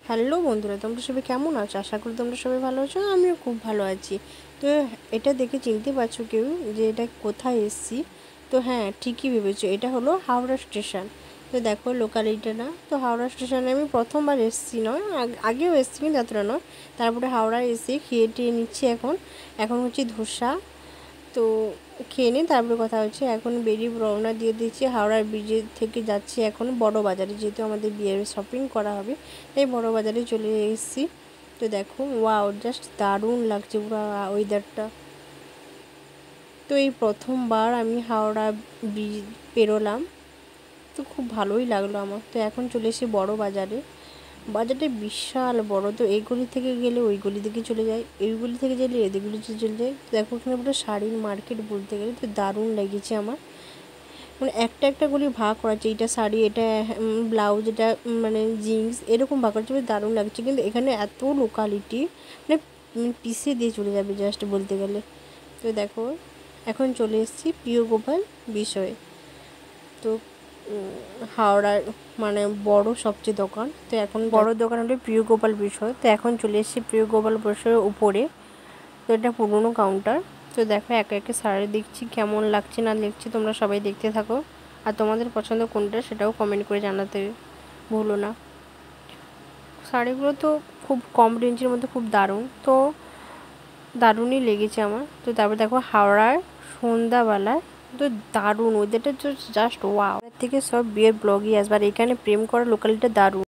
Hello বন্ধুরা, তোমরা সবাই কেমন আছো? আশা করি তোমরা সবাই ভালো আছো। আমিও খুব ভালো আছি। তো এটা দেখে চিনতে পারছো কেউ যে এটা কোথায় এসেছি? তো হ্যাঁ, ঠিকই ভেবেছো, এটা হলো হাওড়া স্টেশন। তো দেখো লোকালিটিটা না, তো হাওড়া স্টেশনে আমি প্রথমবার এসেছি, নয় আগেও এসেছি কিন্তু এতটা নয়। তারপরে হাওড়া এসে খেয়ে টেয়ে নিচ্ছি। এখন হচ্ছে ধোসা। তো খেয়ে নিই, তারপরে কথা হচ্ছে। এখন বেরিয়ে রওনা দিয়ে দিচ্ছি, হাওড়ার ব্রিজের থেকে যাচ্ছি এখন বড় বাজারে, যেহেতু আমাদের বিয়ের শপিং করা হবে তাই বড় বাজারে চলে এসেছি। তো দেখো, ওয়াও, জাস্ট দারুণ লাগছে পুরো ওয়েদারটা। তো এই প্রথমবার আমি হাওড়া ব্রিজ পেরোলাম, তো খুব ভালোই লাগলো আমার। তো এখন চলে এসেছি বড় বাজারে। বাজারটা বিশাল বড়, তো এই গলি থেকে গেলে ওই গলি দিকে চলে যায়, এই গলি থেকে গেলে এদিক গলিতে চলে যায়। তো দেখো এখানে পুরো শাড়ির মার্কেট বলতে গেলে, তো দারুণ লেগেছে আমার। মানে একটা একটা গলি ভাগ করা আছে, এইটা শাড়ি, এটা ব্লাউজ, এটা মানে জিন্স, এরকম ভাগ করা আছে, দারুণ লাগছে। কিন্তু এখানে এত লোকালিটি, মানে পিছিয়ে দিয়ে চলে যাবে জাস্ট বলতে গেলে। তো দেখো এখন চলে এসেছি প্রিয় গোপাল বিষয়ে। তো হাওড়ার মানে বড় সবচেয়ে দোকান, তো এখন বড় দোকান হলো প্রিয় গোপাল বিষয়। তো এখন চলে এসেছি প্রিয় গোপাল বিষয়ের উপরে। তো এটা পুরোনো কাউন্টার। তো দেখো একে একে শাড়ি দেখছি, কেমন লাগছে না লাগছে তোমরা সবাই দেখতে থাকো। আর তোমাদের পছন্দ কোনটা সেটাও কমেন্ট করে জানাতে ভুলো না। শাড়িগুলো তো খুব কম রেঞ্জের মধ্যে খুব দারুণ, তো দারুণই লেগেছে আমার। তো তারপর দেখো হাওড়ার সন্ধ্যাবেলায় তো দারুণ ওয়েদারটা, জাস্ট ওয়াও। থেকে সব বিয়ের ব্লগই আসবে, আর এখানে প্রেম করা লোকালিটা দারুণ।